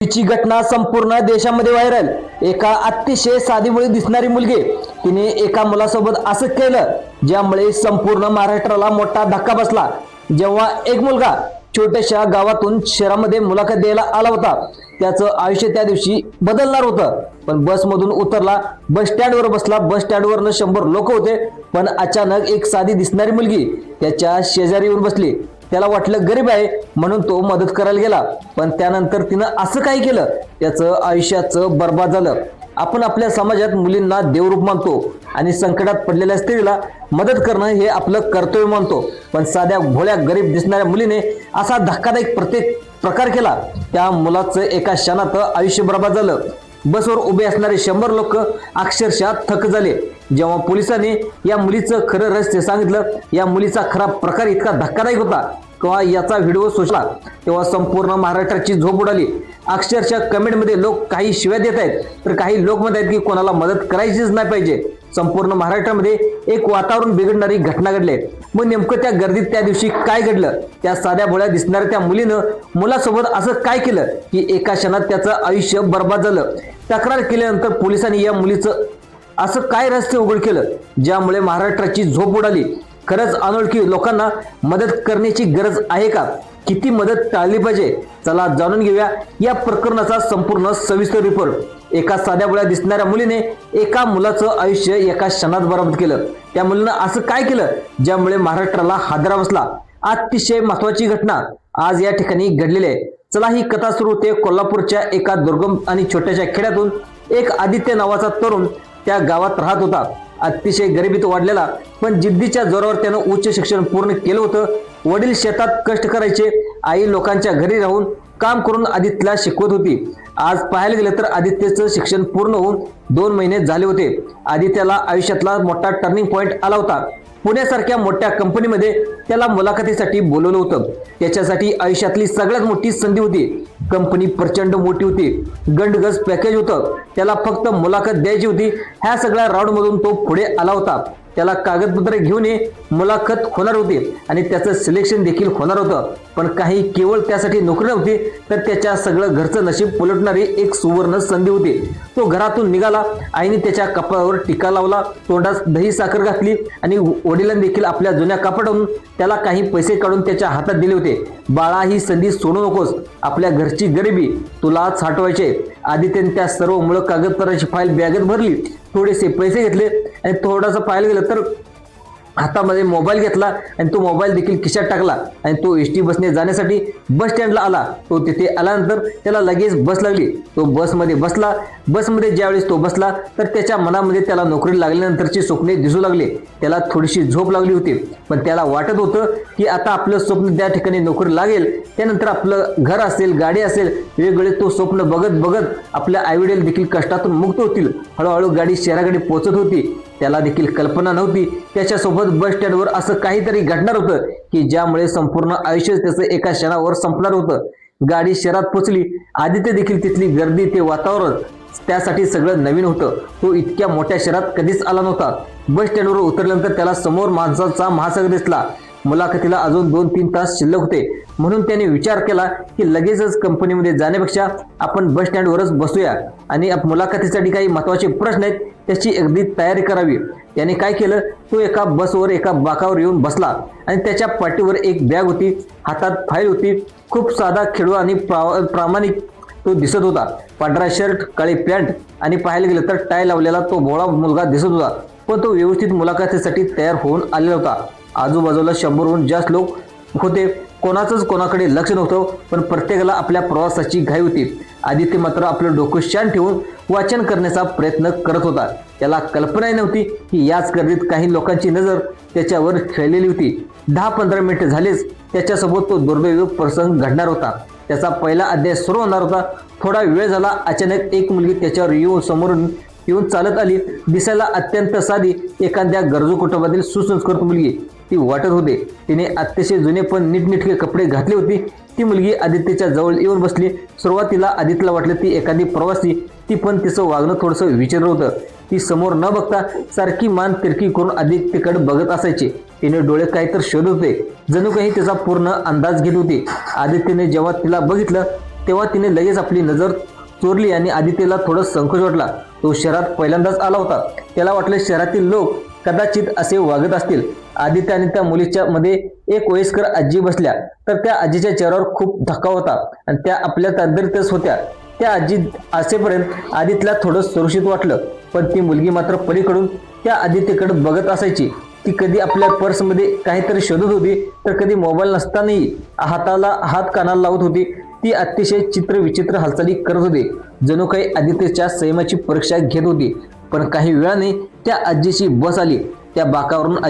तिची घटना संपूर्ण देशामध्ये व्हायरल। एका अतिशय साधीभोळी दिसणारी मुलगी तिने एका मुलासोबत असं केलं ज्यामुळे संपूर्ण महाराष्ट्राला मोठा धक्का बसला। जेव्हा एक मुलगा छोट्याशा गावातून शहरामध्ये मुलाखत द्यायला आला होता, त्याचं आयुष्य त्या दिवशी बदलणार होतं। पण बसमधून उतरला, बस स्टँडवर बसला। बस स्टँडवरनं 100 लोक होते, पण अचानक एक साधी दिसणारी मुलगी त्याच्या शेजारी येऊन बसली। त्याला वाटलं गरीब आहे म्हणून तो मदत करायला गेला, पण त्यानंतर तिनं असं काय केलं त्याचं आयुष्याचं बर्बाद झालं। आपण आपल्या समाजात मुलींना देवरूप मानतो आणि संकटात पडलेल्या स्त्रीला मदत करणं हे आपलं कर्तव्य मानतो, पण साध्या भोळ्या गरीब दिसणाऱ्या मुलीने असा धक्कादायक प्रकार केला। त्या मुलाचं एका क्षणात आयुष्य बर्बाद झालं। बसवर उभे असणारे 100 लोक अक्षरशः थक्क झाले। जेव्हा पोलिसांनी या मुलीचं खरं रहस्य सांगितलं, या मुलीचा खरा प्रकार इतका धक्कादायक होता किंवा याचा व्हिडिओ सोशला, तेव्हा संपूर्ण महाराष्ट्राची झोप उडाली। अक्षरशः कमेंटमध्ये लोक काही शिव्या देत आहेत, तर काही लोक म्हणत आहेत की कोणाला मदत करायचीच नाही पाहिजे। संपूर्ण महाराष्ट्रामध्ये एक वातावरण बिघडणारी घटना घडली। मग नेमकं त्या गर्दीत त्या दिवशी काय घडलं? त्या साध्या भोळ्या दिसणाऱ्या त्या मुलीनं मुलासोबत असं काय केलं की एका क्षणात त्याचं आयुष्य बर्बाद झालं? तक्रार केल्यानंतर पोलिसांनी या मुलीचं असं काय रहस्य उघड केलं ज्यामुळे महाराष्ट्राची झोप उडाली? खरंच अनोळखी लोकांना मदत करण्याची गरज आहे का? किती मदत टाळली पाहिजे? चला जाणून घेऊया या प्रकरणाचा संपूर्ण सविस्तर रिपोर्ट। एका साध्या भोळ्या दिसणाऱ्या मुलीने एका मुलाचं आयुष्य एका क्षणात बर्बाद केलं। त्या मुलीनं असं काय केलं ज्यामुळे महाराष्ट्राला हादरा बसला? अतिशय महत्वाची घटना आज या ठिकाणी घडलेली आहे। चला ही कथा सुरू होते कोल्हापूरच्या एका दुर्गम आणि छोट्याशा खेड्यातून। एक आदित्य नावाचा तरुण त्या गावात राहत होता। अतिशय गरिबीत वाढलेला, पण जिद्दीच्या जोरावर त्यानं उच्च शिक्षण पूर्ण केलं होतं। वडील शेतात कष्ट करायचे, आई लोकांच्या घरी राहून काम करून आदित्यला शिकवत होती। आज पाहायला गेलं तर आदित्यचं शिक्षण पूर्ण होऊन 2 महिने झाले होते। आदित्यला आयुष्यातला मोठा टर्निंग पॉइंट आला होता। पुण्यासारख्या मोठ्या कंपनीमध्ये त्याला मुलाखतीसाठी बोलवलं होतं। त्याच्यासाठी आयुष्यातली सगळ्यात मोठी संधी होती। कंपनी प्रचंड मोठी होती, गंडगज पॅकेज होतं। त्याला फक्त मुलाखत द्यायची होती। ह्या सगळ्या राऊंडमधून तो पुढे आला होता। त्याला कागदपत्रे घेऊन मुलाखत होणार होती आणि त्याचं सिलेक्शन देखील होणार होतं। पण काही केवळ त्यासाठी नोकरी नव्हती, तर त्याच्या सगळं घरचं नशीब पलटणारी एक सुवर्ण संधी होती। तो घरातून निघाला, आईने त्याच्या कपाळावर टिका लावला, तोंडात दही साखर घातली आणि वडिलांनी देखील आपल्या जुन्या कपाटातून त्याला काही पैसे काढून त्याच्या हातात दिले होते। बाळा, ही संधी सोडू नकोस, आपल्या घरची गरिबी तुलाच हटवायचे। आदित्यने त्या सर्व मूळ कागदपत्राची फाईल बॅगेत भरली, थोडेसे पैसे घेतले आणि थोडासा पाहायला गेलं तर हातामध्ये मोबाईल घेतला आणि तो मोबाईल देखील खिशात टाकला आणि तो एसटी बसने जाण्यासाठी बस स्टँडला आला। तो तिथे आल्यानंतर त्याला लगेच बस लागली। तो बसमध्ये बसला। बसमध्ये ज्यावेळेस तो बसला तर त्याच्या मनामध्ये त्याला नोकरी लागल्यानंतरची स्वप्ने दिसू लागली। त्याला थोडीशी झोप लागली होती, पण त्याला वाटत होतं की आता आपलं स्वप्न त्या ठिकाणी नोकरी लागेल, त्यानंतर आपलं घर असेल, गाडी असेल, वेगवेगळे तो स्वप्न बघत बघत आपल्या आईवडील देखील कष्टातून मुक्त होतील। हळूहळू गाडी शहराकडे पोहोचत होती। त्याला देखील कल्पना नव्हती त्याच्यासोबत बस स्टँडवर असं काहीतरी घडणार होतं की ज्यामुळे संपूर्ण आयुष्य त्याचं एका क्षणावर संपणार होतं। गाडी शहरात पोहोचली। आदित्य देखील तिथली गर्दी, ते वातावरण त्यासाठी सगळं नवीन होतं। तो इतक्या मोठ्या शहरात कधीच आला नव्हता। बस स्टँडवर उतरल्यानंतर त्याला समोर माणसाचा महासागर दिसला। मुलाखतीला अजून 2-3 तास शिल्लक होते, म्हणून त्याने विचार केला की लगेचच कंपनीमध्ये जाण्यापेक्षा आपण बस स्टँडवरच बसूया आणि मुलाखतीसाठी काही महत्त्वाचे प्रश्न आहेत त्याची अगदी तयारी करावी। त्याने काय केलं, तो एका बसवर एका बाकावर येऊन बसला आणि त्याच्या पाठीवर एक बॅग होती, हातात फाईल होती। खूप साधा, खेळू आणि प्रामाणिक तो दिसत होता। पांढरा शर्ट, काळी पॅन्ट आणि पाहायला गेलं तर टाय लावलेला तो भोळा मुलगा दिसत होता, पण तो व्यवस्थित मुलाखतीसाठी तयार होऊन आलेला होता। आजूबाजूला 100हून जास्त लोक होते। कोणाचंच कोणाकडे लक्ष नव्हतं, पण प्रत्येकाला आपल्या प्रवासाची घाई होती। आदित्य मात्र आपलं डोकं शांत ठेवून वाचन करण्याचा प्रयत्न करत होता। त्याला कल्पनाही नव्हती की याच गर्दीत काही लोकांची नजर त्याच्यावर खेळलेली होती। 10-15 मिनिटं झालेच त्याच्यासोबत तो दुर्दैवी प्रसंग घडणार होता। त्याचा पहिला अध्याय सुरू होणार होता। थोडा वेळ झाला, अचानक एक मुलगी त्याच्यावर समोरून येऊन चालत आली। दिसायला अत्यंत साधी, एखाद्या गरजू कुटुंबातील सुसंस्कृत मुलगी ती वाटत होते। तिने अतिशय जुने पण नीटनेटके कपडे घातले होते। ती मुलगी आदित्यच्या जवळ येऊन बसली। सुरुवातीला आदित्यला वाटलं ती एखादी प्रवासी, ती पण तिचं वागणं थोडंसं विचित्र होतं। ती समोर न बघता सारखी मान तिरकी करून आदित्यकडे बघत असायची। तिने डोळे काहीतरी शोधत होते, जणू काही तिचा पूर्ण अंदाज घेत होती। आदित्यने जेव्हा तिला बघितलं तेव्हा तिने लगेच आपली नजर चोरली आणि आदित्यला थोडं संकोच वाटला. तो शहरात पहिल्यांदाच आला होता. त्याला वाटलं शहरातील लोक कदाचित असे वागत असतील. आदित्य आणि त्या मुलीच्या मध्ये एक वयस्कर आजी बसल्या, तर त्या आजीच्या चेहऱ्यावर खूप धक्का होता आणि त्या आपल्या तंद्रीतच होत्या. त्या आजी असेपर्यंत आदित्यला थोडं सुरक्षित वाटलं, पण ती मुलगी मात्र पलीकडून त्या आदित्यकडे बघत असायची. ती कधी आपल्या पर्समध्ये काहीतरी शोधत होती, तर कधी मोबाईल नसतानाही हाताला हात कानाला लावत होती. ती अतिशय विचित्र हालचाली करत होती, जणू काही आदित्यच्या संयमाची परीक्षा घेत होती. पण काही वेळाने त्या आजीची बस आली. त्या बाकावरून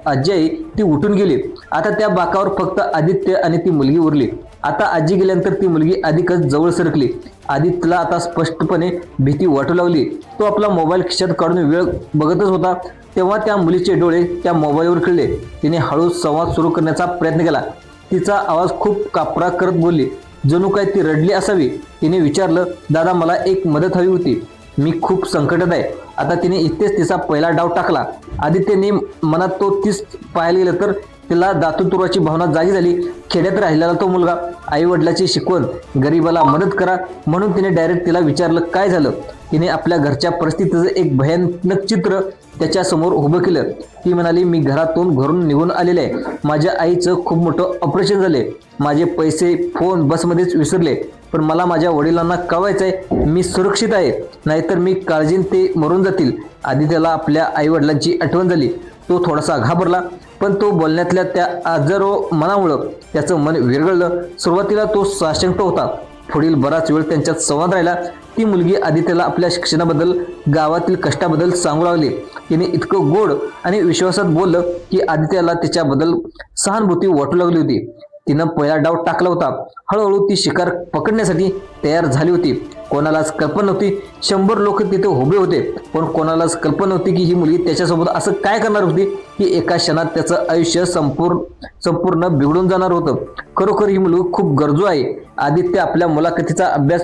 आजी ती उठून गेली. आता त्या बाकावर फक्त आदित्य आणि ती मुलगी उरली. आता आजी गेल्यानंतर ती मुलगी अधिकच जवळ सरकली. आदित्यला आता स्पष्टपणे भीती वाटू लागली. तो आपला मोबाईल खिशात काढून वेळ बघतच होता, तेव्हा त्या मुलीचे डोळे त्या मोबाईलवर खिळले. तिने हळू संवाद सुरू करण्याचा प्रयत्न केला. तिचा आवाज खूप कापरा करत बोलली, जणू काय ती रडली असावी. तिने विचारलं, दादा मला एक मदत हवी होती. मी खूप संकटात आहे. आता तिने इथेच तिचा पहिला डाव टाकला. आदित्यने मनात तो तीच पाहायला गेलं तर तिला दातुतुराची भावना जागी झाली. खेड्यात राहिलेला तो मुलगा, आई वडिलाची शिकवण, गरीबाला मदत करा म्हणून तिने डायरेक्ट तिला विचारलं, काय झालं. तिने आपल्या घरच्या परिस्थितीचं एक भयानक चित्र त्याच्या समोर उभं केलं. ती म्हणाली, मी घरून निघून आलेले आहे. माझ्या आईचं खूप मोठं ऑपरेशन झाले. माझे पैसे फोन बसमध्येच विसरले. पण मला माझ्या वडिलांना कळवायचंय मी सुरक्षित आहे, नाहीतर मी काळजीने ते मरून जातील. आदित्यला आपल्या आई वडिलांची आठवण झाली. तो थोडासा घाबरला, पण तो बोलण्यातल्या त्या आजरो मनामुळं त्याचं मन विरघळलं. सुरुवातीला तो साशंक होता. पुढील बराच वेळ त्यांच्यात संवाद राहिला. ती मुलगी आदित्यला आपल्या शिक्षणाबद्दल, गावातील कष्टाबद्दल सांगू लागली. तिने इतकं गोड आणि विश्वासात बोललं की आदित्यला तिच्याबद्दल सहानुभूती वाटू लागली होती. तिनं पहिला डाव टाकला होता. हळूहळू ती शिकार पकडण्यासाठी तयार झाली होती. कोणालाच कल्पना नव्हती 100 लोक तिथे उभे होते, पण कोणालाच कल्पना नव्हती की ही मुलगी त्याच्यासोबत असं काय करणार होती की एका क्षणात त्याचं आयुष्य संपूर्ण बिघडून जाणार होतं. खरोखर ही मुलगी खूप गरजू आहे. आदित्य आपल्या मुलाखतीचा अभ्यास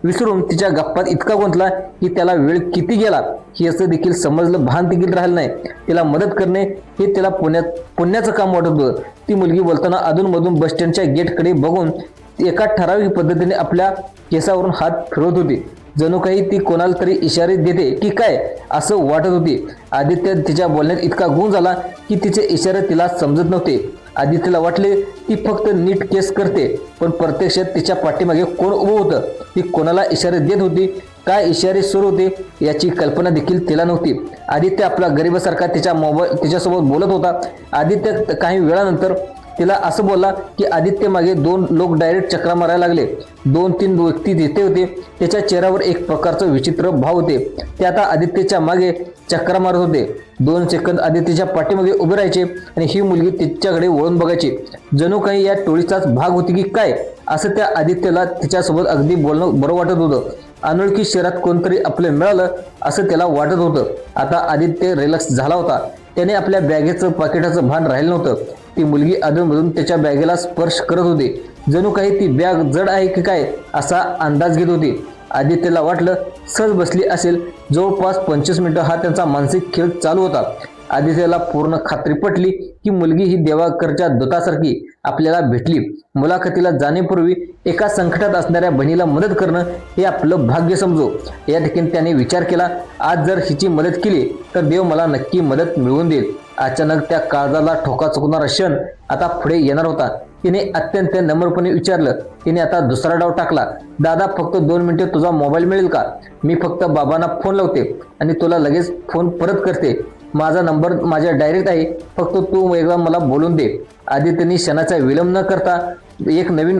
विसरून तिच्या गप्पात इतका गुंतला की त्याला वेळ किती गेला हे असं देखील समजलं भान देखील राहिलं नाही. तिला मदत करणे हे त्याला पुण्याचं काम वाटत होतं. ती मुलगी बोलताना अधूनमधून बस स्टँडच्या गेटकडे बघून एका ठराविक पद्धतीने आपल्या केसावरून हात फिरवत होती, जणू काही ती कोणाला तरी इशारे देते की काय असं वाटत होती. आदित्य तिच्या बोलण्यात इतका गुंग झाला की तिचे इशारे तिला समजत नव्हते. आदित्यला वाटले ती फक्त नीट केस करते, पण प्रत्यक्षात तिच्या पाठीमागे कोण उभं होतं, ती कोणाला इशारे देत होती, काय इशारे सुरू होते याची कल्पना देखील तिला नव्हती. आदित्य आपला गरीबासारखा तिच्यासोबत बोलत होता. आदित्य काही वेळानंतर तिला असं बोलला की आदित्य मागे 2 लोक डायरेक्ट चक्रा मारायला लागले. 2-3 व्यक्ती तिथे होते. त्याच्या चेहऱ्यावर एक प्रकारचं विचित्र भाव होते. ते आता आदित्यच्या मागे चक्रा मारत होते. 2 सेकंद आदित्यच्या पाठीमागे उभे राहायचे आणि ही मुलगी तिच्याकडे वळून बघायची, जणू काही या टोळीचाच भाग होती की काय असं त्या आदित्यला तिच्यासोबत अगदी बोलणं बरं वाटत होतं. अनोळखी शहरात कोणतरी आपलं मिळालं असं त्याला वाटत होतं. आता आदित्य रिलॅक्स झाला होता. त्याने आपल्या बॅगेचं पाकिटाचं भान राहिलं नव्हतं. ती मुलगी अधूनमधून त्याच्या बॅगेला स्पर्श करत होती, जणू काही ती बॅग जड आहे की काय असा अंदाज घेत होती. आदित्यला वाटलं सहज बसली असेल. जवळपास 25 मिनिटं हा त्यांचा मानसिक खेळ चालू होता. आदित्यला पूर्ण खात्री पटली की मुलगी ही देवाकरच्या दूतासारखी आपल्याला भेटली. मुलाखतीला जाण्यापूर्वी एका संकटात असणाऱ्या बहिणीला मदत करणं हे आपलं भाग्य समजो. या ठिकाणी त्याने विचार केला, आज जर हिची मदत केली तर देव मला नक्की मदत मिळवून देईल. अचानक त्या काळजाला ठोका चुकणारा क्षण आता पुढे येणार होता. तिने अत्यंत नम्रपणे विचारलं. तिने आता दुसरा डाव टाकला, दादा फक्त 2 मिनिटे तुझा मोबाईल मिळेल का. मी फक्त बाबांना फोन लावते आणि तुला लगेच फोन परत करते. माझा नंबर माझ्या डायरीत आहे, फक्त तू एकदा मला बोलून दे. आदित्यने क्षणाचा विलंब न करता एक नवीन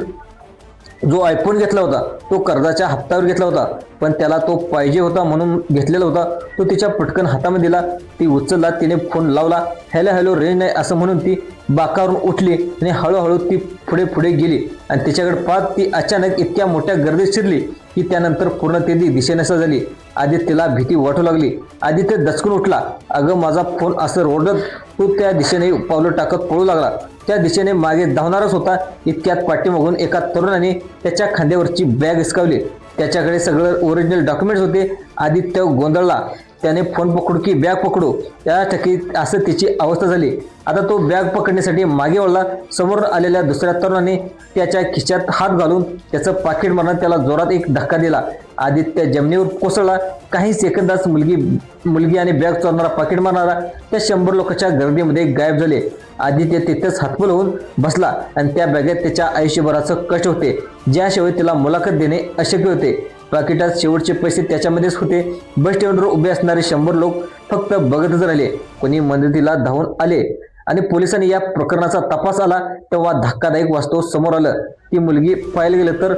जो आयफोन घेतला होता तो कर्जाच्या हप्त्यावर घेतला होता, पण त्याला तो पाहिजे होता म्हणून घेतलेला होता. तो तिच्या पटकन हातामध्ये दिला. ती उचलला. तिने फोन लावला. हॅलो रेंज नाही असं म्हणून ती बाकावरून उठली आणि हळूहळू ती पुढे गेली आणि तिच्याकडे पाहत ती अचानक इतक्या मोठ्या गर्दीत शिरली की त्यानंतर पूर्ण ती दिशेनसा झाली. आदित्यला भीती वाटू लागली. आदित्य दचकून उठला. अगं माझा फोन असं ओरडत तो त्या दिशेने पावलं टाकत पळू लागला. त्या दिशेने मागे धावणारच होता. इतक्यात पाठीमागून एका तरुणाने त्याच्या खांद्यावरची बॅग हिसकावली. त्याच्याकडे सगळं ओरिजिनल डॉक्युमेंट्स होते. आदित्य गोंधळला. त्याने फोन पकडू की बॅग पकडू या ठिकाणी असं तिची अवस्था झाली. आता तो बॅग पकडण्यासाठी मागे वळला. समोर आलेल्या दुसऱ्या तरुणाने त्याच्या खिशात हात घालून त्याचं पाकिट मारत त्याला जोरात एक धक्का दिला. आदित्य जमिनीवर कोसळला. काही सेकंदात मुलगी आणि बॅग चोरणारा पाकिट मारणारा त्या 100 लोकांच्या गर्दीमध्ये गायब झाले. आदित्य तिथेच हातपल होऊन बसला आणि त्या बॅगेत त्याच्या आयुष्यभराचं कष्ट होते, ज्याशिवाय त्याला मुलाखत देणे अशक्य होते. पाकिटात शेवटचे पैसे त्याच्यामध्येच होते. बस स्टँडवर उभे असणारे 100 लोक फक्त बघतच राहिले. कोणी मदतीला धावून आले आणि पोलिसांनी या प्रकरणाचा तपास आला तेव्हा धक्कादायक वास्तव समोर आलं. ती मुलगी पाहायला गेलं तर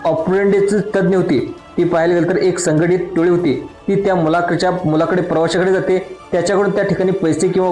ऑपरेंडची तज्ज्ञ होती. ती पाहायला गेलं तर एक संघटित टोळी होती. ती त्या मुलाकडे प्रवाशाकडे जाते, त्याच्याकडून त्या ठिकाणी पैसे किंवा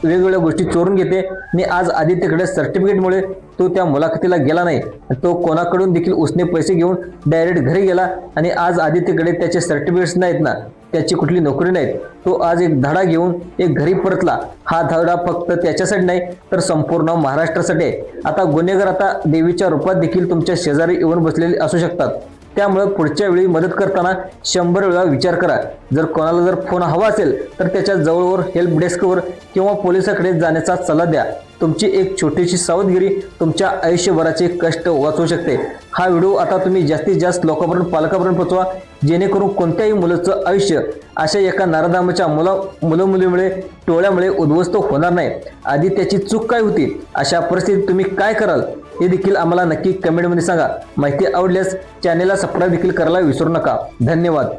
वेगवेगळ्या गोष्टी चोरून घेते आणि आज आदित्यकडे सर्टिफिकेटमुळे तो त्या मुलाखतीला गेला नाही. तो कोणाकडून देखील उसने पैसे घेऊन डायरेक्ट घरी गेला आणि आज आदित्यकडे त्याचे सर्टिफिकेट्स नाहीत ना, त्याची कुठली नोकरी नाही. तो आज एक धडा घेऊन एक घरी परतला. हा धडा फक्त त्याच्यासाठी नाही तर संपूर्ण महाराष्ट्रासाठी आहे. आता गुन्हेगार आता देवीच्या रूपात देखील तुमच्या शेजारी येऊन बसलेले असू शकतात. त्यामुळे पुढच्या वेळी मदत करताना 100 वेळा विचार करा. जर कोणाला जर फोन हवा असेल तर त्याच्या जवळवर हेल्प डेस्कवर किंवा पोलिसाकडे जाण्याचा सल्ला द्या. तुमची एक छोटीशी सावधगिरी तुमच्या आयुष्यभराचे कष्ट वाचवू शकते. हा व्हिडिओ आता तुम्ही जास्तीत जास्त लोकांपर्यंत, पालकांपर्यंत पोहोचवा, जेणेकरून कोणत्याही मुलाचं आयुष्य अशा एका नराधमाच्या मुलं-मुलीमुळे, टोळ्यामुळे उद्ध्वस्त होणार नाही. आधी त्याची चूक काय होती, अशा परिस्थितीत तुम्ही काय कराल हे देखील आम्हाला नक्की कमेंटमध्ये सांगा. माहिती आवडल्यास चॅनेलला सबस्क्राईब देखील करायला विसरू नका. धन्यवाद.